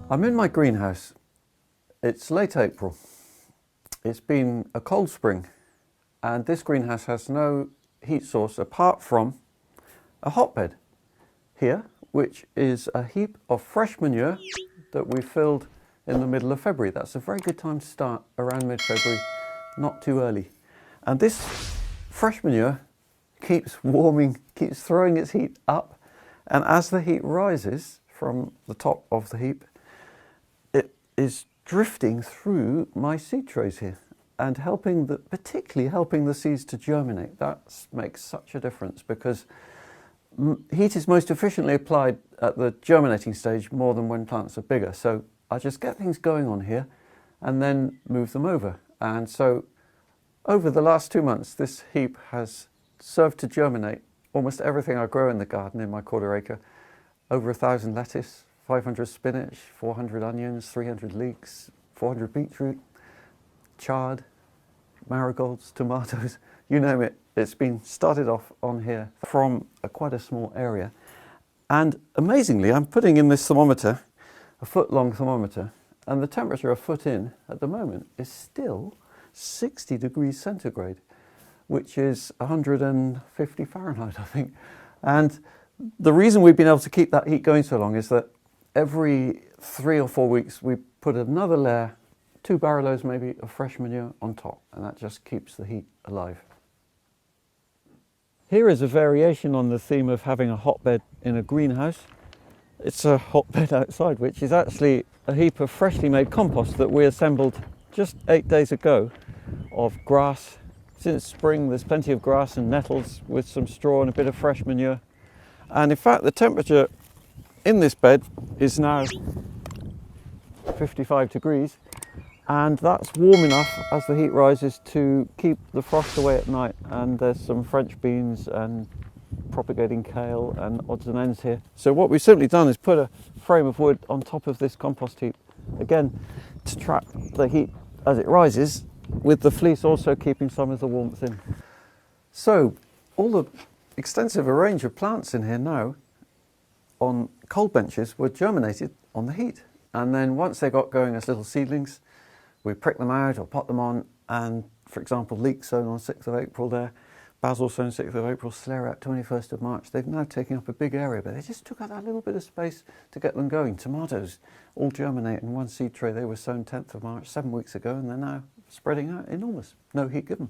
I'm in my greenhouse. It's late April. It's been a cold spring, and this greenhouse has no heat source apart from a hotbed here, which is a heap of fresh manure that we filled in the middle of February. That's a very good time to start, around mid-February, not too early. And this fresh manure keeps warming, keeps throwing its heat up, and as the heat rises from the top of the heap, it is drifting through my seed trays here and particularly helping the seeds to germinate. That makes such a difference because heat is most efficiently applied at the germinating stage more than when plants are bigger. So I just get things going on here and then move them over. And so over the last 2 months, this heap has served to germinate almost everything I grow in the garden in my quarter acre. Over 1,000 lettuce, 500 spinach, 400 onions, 300 leeks, 400 beetroot, chard, marigolds, tomatoes, you name it. It's been started off on here from quite a small area. And amazingly, I'm putting in this thermometer, a foot-long thermometer, and the temperature a foot in at the moment is still 60 degrees centigrade, which is 150 Fahrenheit, I think. And the reason we've been able to keep that heat going so long is that every 3 or 4 weeks we put another layer, 2 barrel loads maybe, of fresh manure on top, and that just keeps the heat alive. Here is a variation on the theme of having a hotbed in a greenhouse. It's a hotbed outside, which is actually a heap of freshly made compost that we assembled just 8 days ago of grass. Since spring there's plenty of grass and nettles with some straw and a bit of fresh manure. And in fact the temperature in this bed is now 55 degrees, and that's warm enough as the heat rises to keep the frost away at night. And there's some French beans and propagating kale and odds and ends here. So what we've simply done is put a frame of wood on top of this compost heap, again to trap the heat as it rises, with the fleece also keeping some of the warmth in. So all the extensive range of plants in here now on cold benches were germinated on the heat. And then once they got going as little seedlings, we prick them out or pot them on, and for example, leeks sown on 6th of April there, basil sown 6th of April, celeriac 21st of March. They've now taken up a big area, but they just took out that little bit of space to get them going. Tomatoes all germinate in one seed tray. They were sown 10th of March, 7 weeks ago, and they're now spreading out enormous. No heat given.